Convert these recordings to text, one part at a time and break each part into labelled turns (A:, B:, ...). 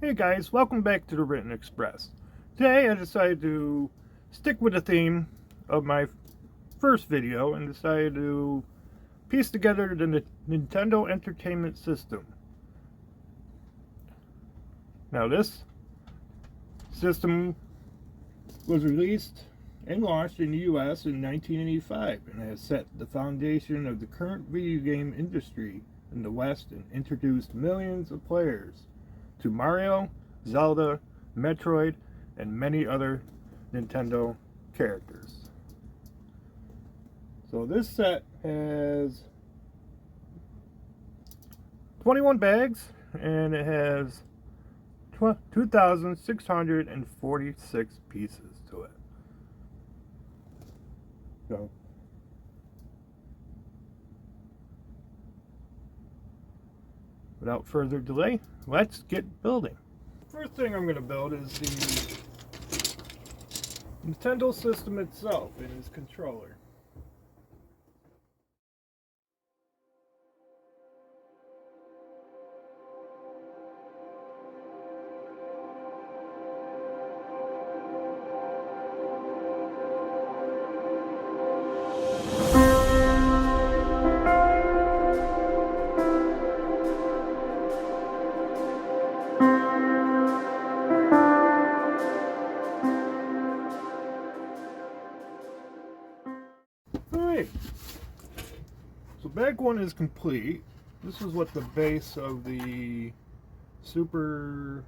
A: Hey guys, welcome back to the Written Express. Today I decided to stick with the theme of my first video and decided to piece together the Nintendo Entertainment System. Now this system was released and launched in the US in 1985 and has set the foundation of the current video game industry in the West and introduced millions of players to Mario, Zelda, Metroid, and many other Nintendo characters. So this set has 21 bags and it has 2,646 pieces to it. So without further delay, let's get building. First thing I'm going to build is the Nintendo system itself and its controller. Alright, so bag one is complete. This is what the base of the Super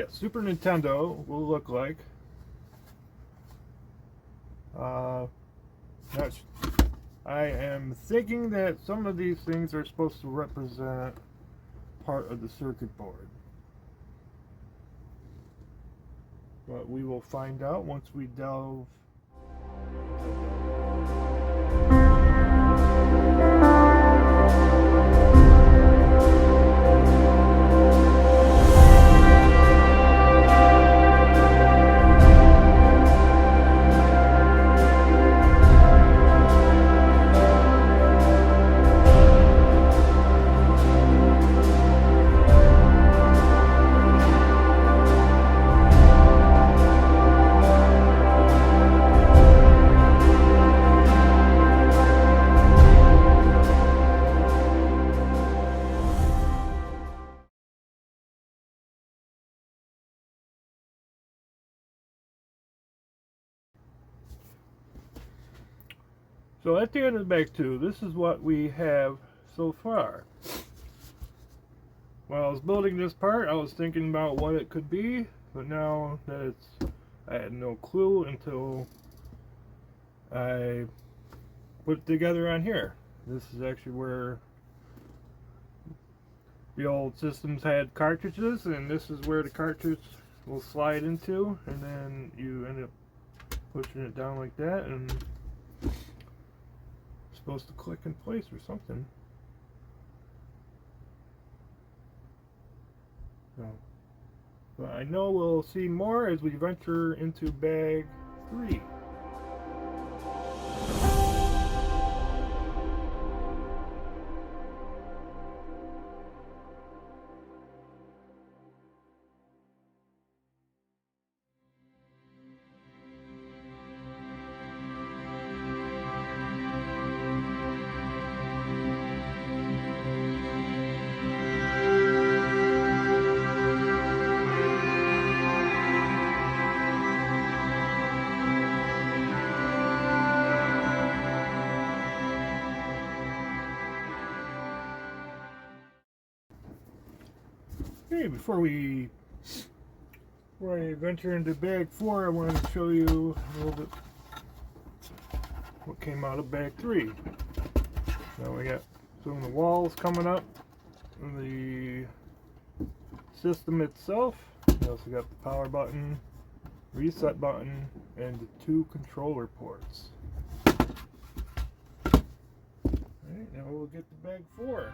A: Nintendo will look like. I am thinking that some of these things are supposed to represent part of the circuit board. But we will find out once we delve. So at the end of bag two, this is what we have so far. While I was building this part, I was thinking about what it could be, but now that I had no clue until I put it together on here. This is actually where the old systems had cartridges, and this is where the cartridge will slide into, and then you end up pushing it down like that, and supposed to click in place or something. So, but I know we'll see more as we venture into bag 3. Okay, before I venture into bag 4, I want to show you a little bit what came out of bag 3. Now we got some of the walls coming up, and the system itself. We also got the power button, reset button, and the 2 controller ports. Alright, now we'll get to bag 4.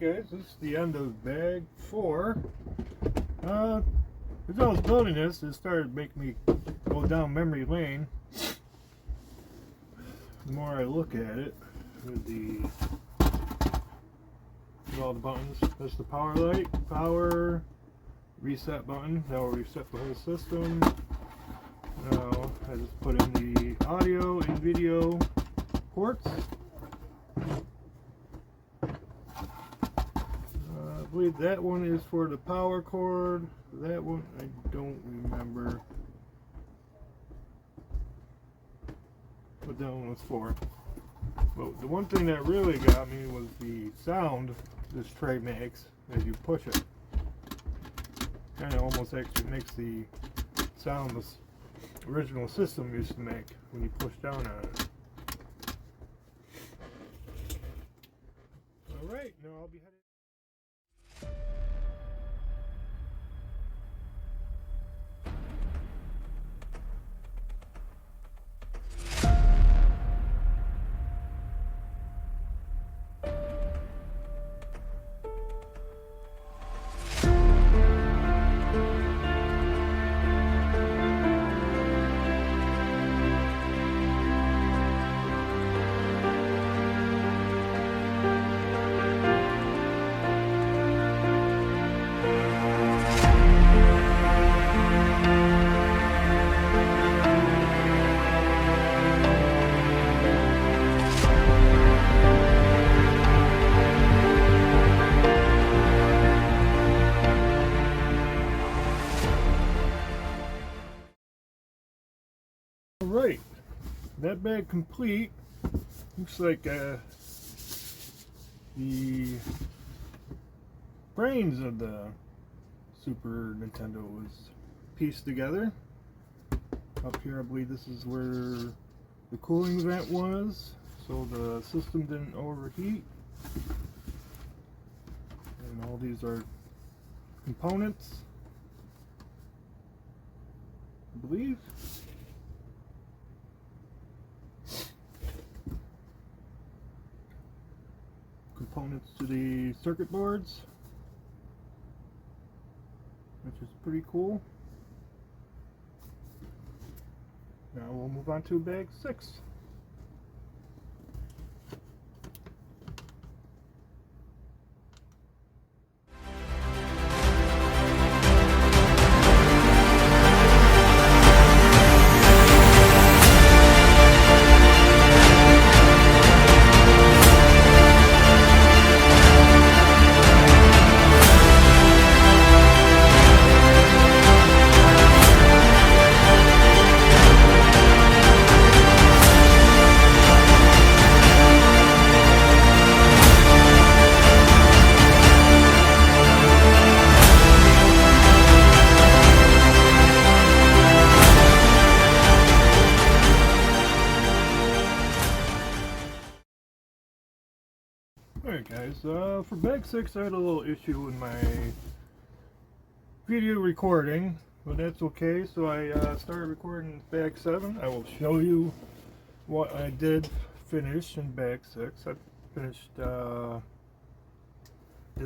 A: Alright guys, this is the end of bag 4. As I was building this, it started making me go down memory lane. The more I look at it, with all the buttons, that's the power light, power, reset button, that will reset the whole system. Now I just put in the audio and video ports. I believe that one is for the power cord. That one I don't remember what that one was for. But the one thing that really got me was the sound this tray makes as you push it. Kind of almost actually makes the sound this original system used to make when you push down on it. Alright, now I'll be headed. Alright, that bag complete. Looks like the brains of the Super Nintendo was pieced together. Up here I believe this is where the cooling vent was, so the system didn't overheat. And all these are components, I believe. Components to the circuit boards, which is pretty cool. Now we'll move on to bag 6. Alright guys, for bag 6 I had a little issue with my video recording, but that's okay, so I started recording bag 7. I will show you what I did finish in bag 6. I finished the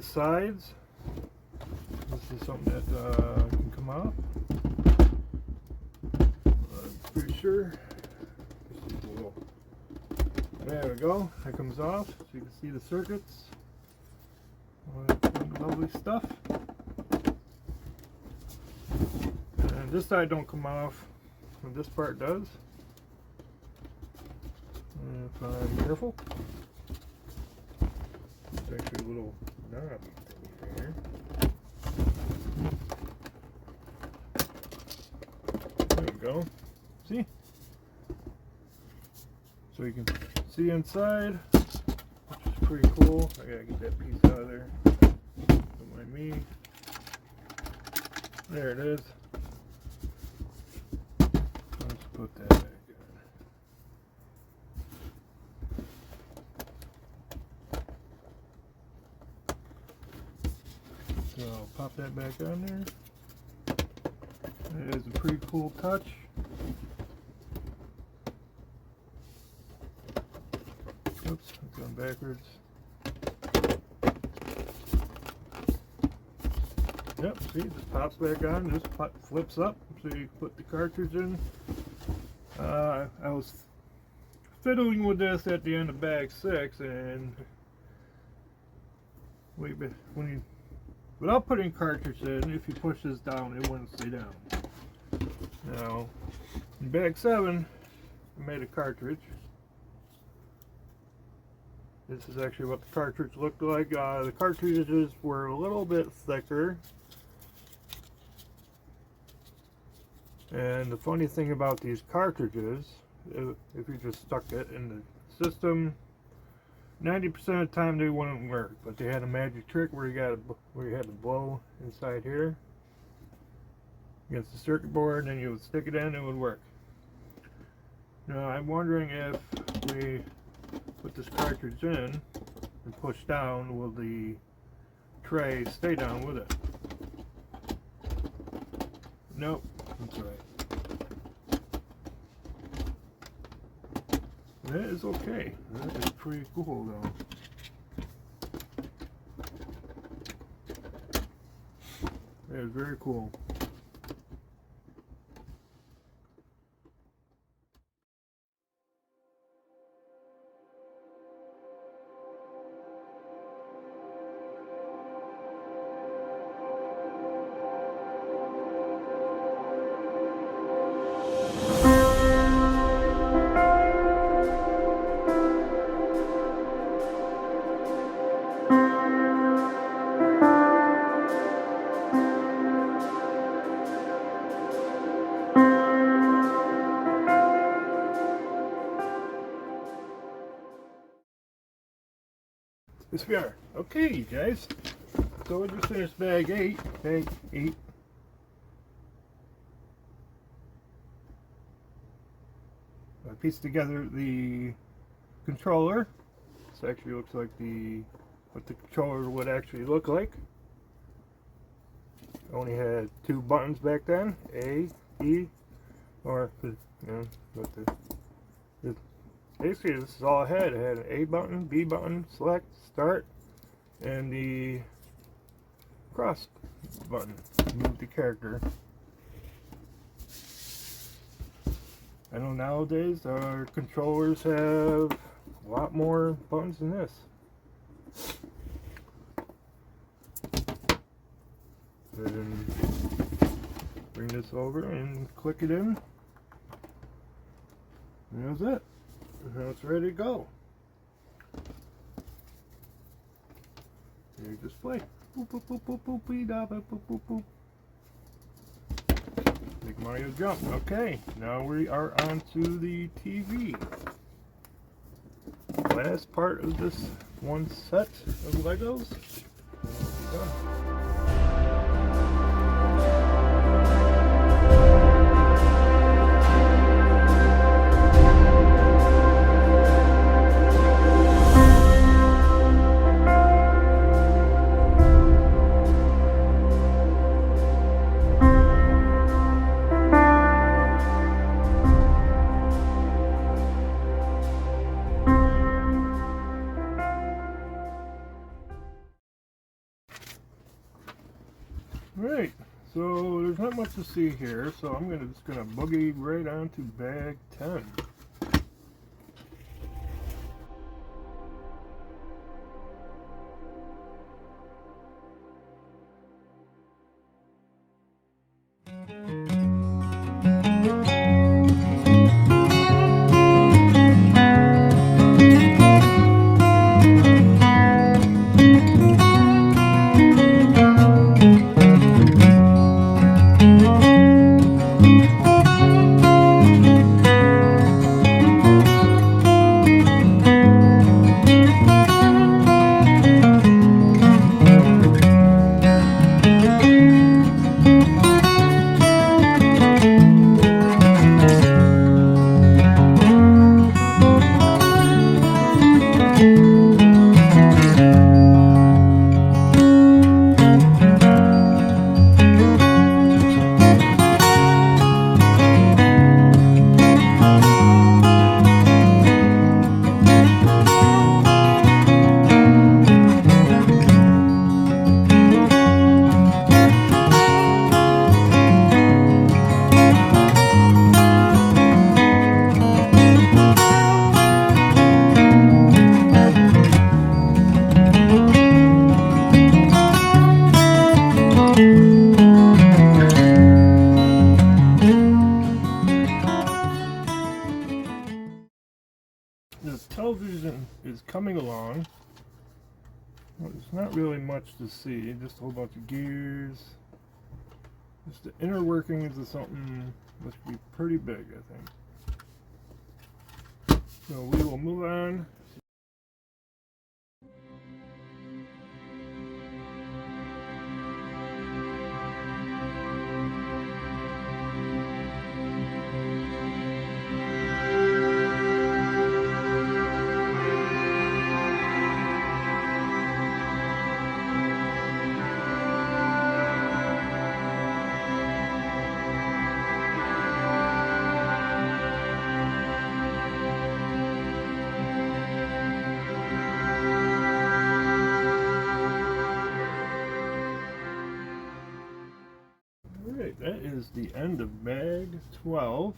A: sides. This is something that can come off. I'm pretty sure. There we go, that comes off, so you can see the circuits. All that lovely stuff. And this side don't come off, and this part does. And if I'm careful, there's actually a little knob thing here. There we go. See? So you can see inside, which is pretty cool. I gotta get that piece out of there. Don't mind me. There it is. Let's put that back in. So I'll pop that back on there. That is a pretty cool touch. Oops, I'm going backwards. Yep, see, this pops back on, this flips up, so you put the cartridge in. I was fiddling with this at the end of bag 6, and without putting cartridge in, if you push this down, it wouldn't stay down. Now, in bag 7, I made a cartridge. This is actually what the cartridge looked like. The cartridges were a little bit thicker. And the funny thing about these cartridges, if you just stuck it in the system, 90% of the time they wouldn't work. But they had a magic trick where you had to blow inside here against the circuit board, and then you would stick it in and it would work. Now I'm wondering if we put this cartridge in and push down, will the tray stay down with it? Nope, that's right. That is okay. That is pretty cool though. That is very cool. Yes, we are. Okay, you guys. So we just finished bag 8. Bag 8. I pieced together the controller. This actually looks like what the controller would actually look like. I only had 2 buttons back then, A, E, or basically this is all I had. I had an A button, B button, select, start, and the cross button, move the character. I know nowadays our controllers have a lot more buttons than this. Then bring this over and click it in. And that's it. Now it's ready to go. Here, just play. Boop, boop, boop, boop, boop, boop, boop, boop, boop, boop. Make Mario jump. Okay, now we are on to the TV. Last part of this one set of Legos. Right, so there's not much to see here, so I'm just gonna boogie right on to bag 10. long. Well, there's not really much to see, just a whole bunch of gears. Just the inner workings of something must be pretty big, I think. So we will move on. Alright, that is the end of bag 12.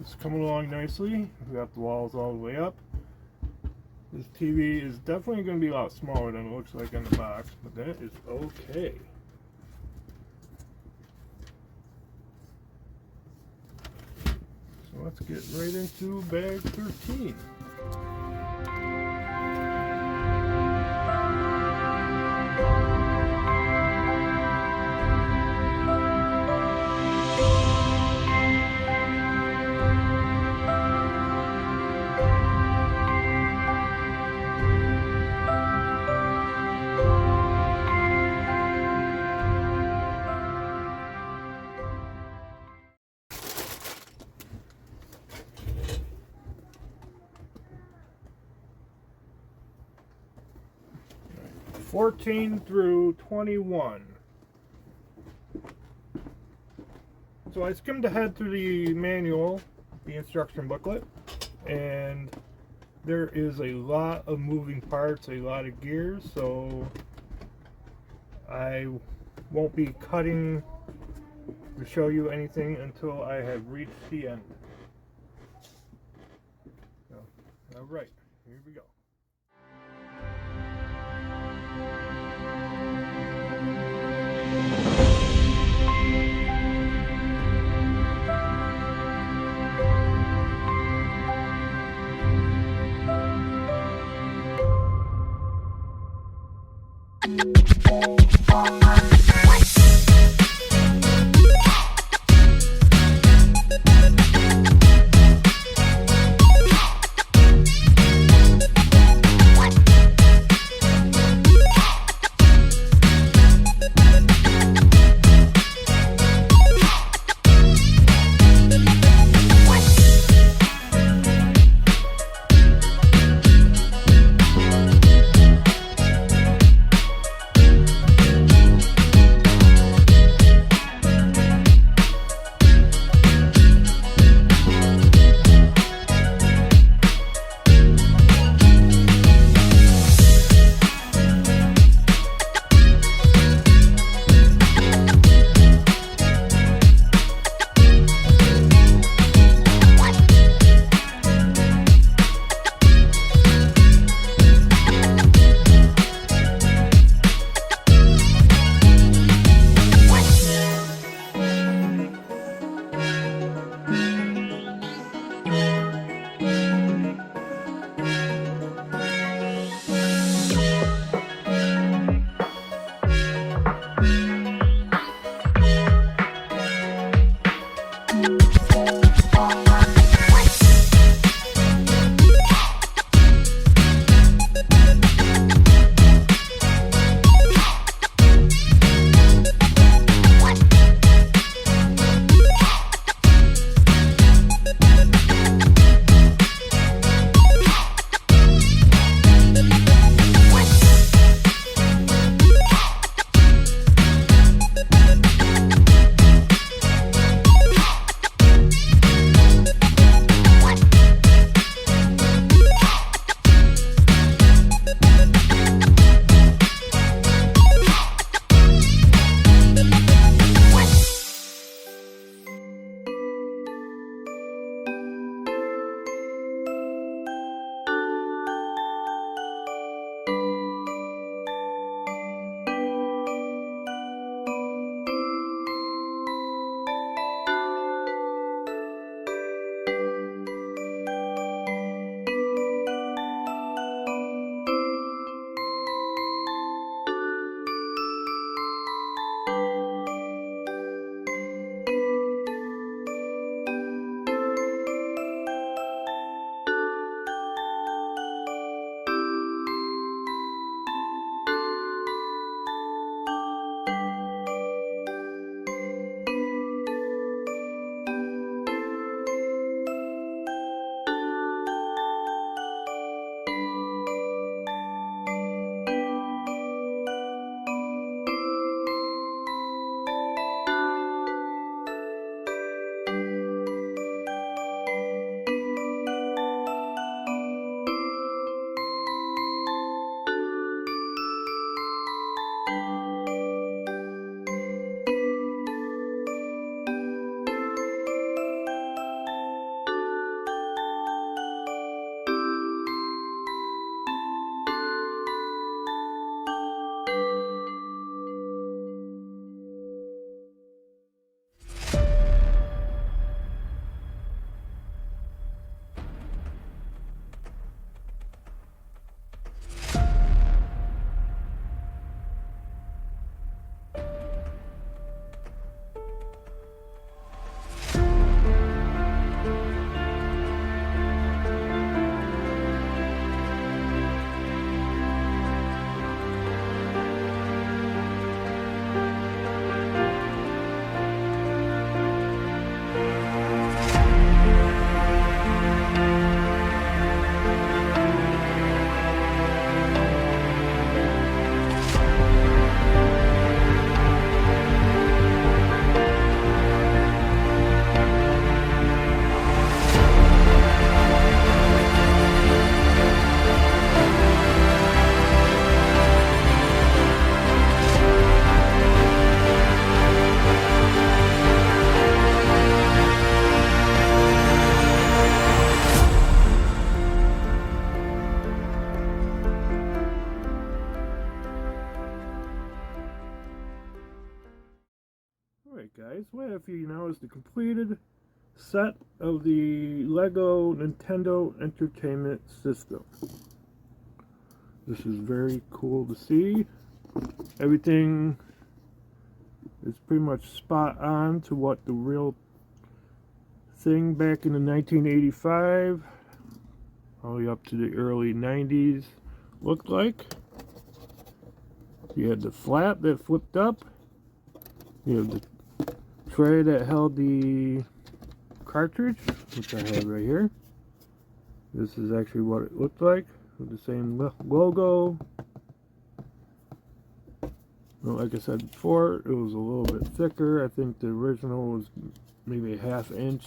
A: It's coming along nicely. We got the walls all the way up. This TV is definitely going to be a lot smaller than it looks like in the box, but that is okay. So let's get right into bag 13. Right, 14 through 21. So I skimmed ahead through the manual, the instruction booklet, and there is a lot of moving parts, a lot of gears, so I won't be cutting to show you anything until I have reached the end. So, alright, here we go. guys, what I have for you now is the completed set of the Lego Nintendo Entertainment System. This is very cool to see. Everything is pretty much spot on to what the real thing back in the 1985 all the way up to the early 90s looked like. You had the flap that flipped up. You have the tray that held the cartridge, which I have right here. This is actually what it looked like with the same logo. Well, like I said before, it was a little bit thicker. I think the original was maybe a ½ inch.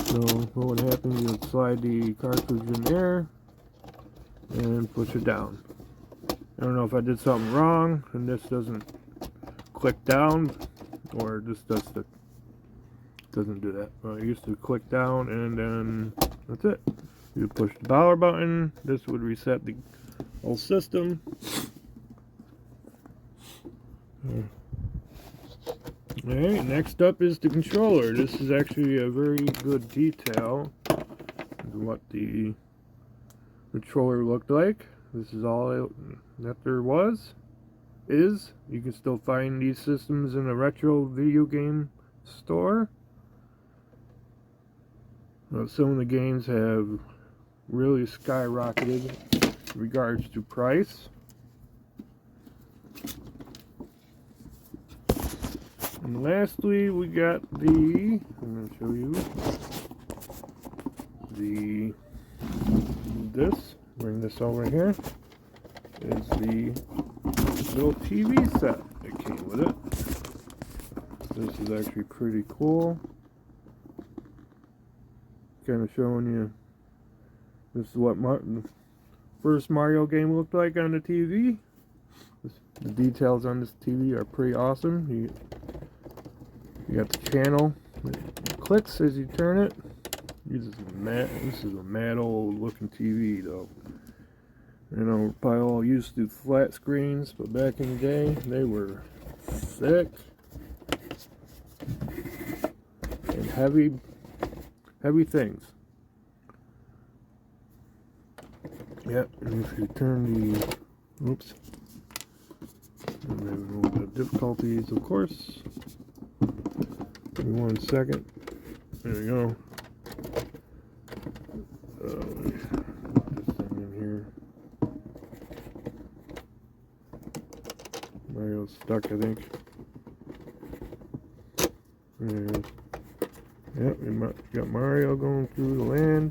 A: So what would happen, you would slide the cartridge in there and push it down. I don't know if I did something wrong and this doesn't click down, or this doesn't do that. Well, it used to click down and then that's it. You push the power button, this would reset the whole system. Alright, next up is the controller. This is actually a very good detail of what the controller looked like. This is all that there is. You can still find these systems in a retro video game store. Some of the games have really skyrocketed in regards to price. And lastly, we got I'm going to show you bring this over here, is the little TV set that came with it. This is actually pretty cool. Kind of showing you, this is what the first Mario game looked like on the TV. The details on this TV are pretty awesome. You got the channel that clicks as you turn it. This is a mad old looking TV though. You know, probably all used to flat screens, but back in the day they were thick and heavy things. Yep, and if you turn the, oops, I'm having a little bit of difficulties, of course. Give me 1 second. There we go. Put this thing in here. Mario's stuck, I think. There it is. Yep, we got Mario going through the land.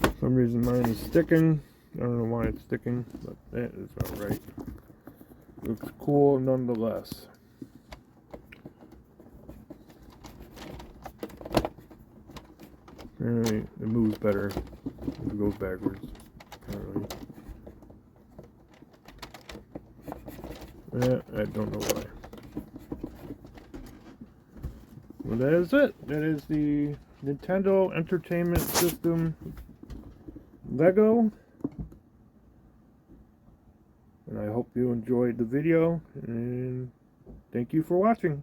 A: For some reason mine is sticking. I don't know why it's sticking, but that is alright. Looks cool nonetheless. Alright, it moves better if it goes backwards, apparently. I don't know why. Well, that is it. That is the Nintendo Entertainment System Lego. And I hope you enjoyed the video, and thank you for watching.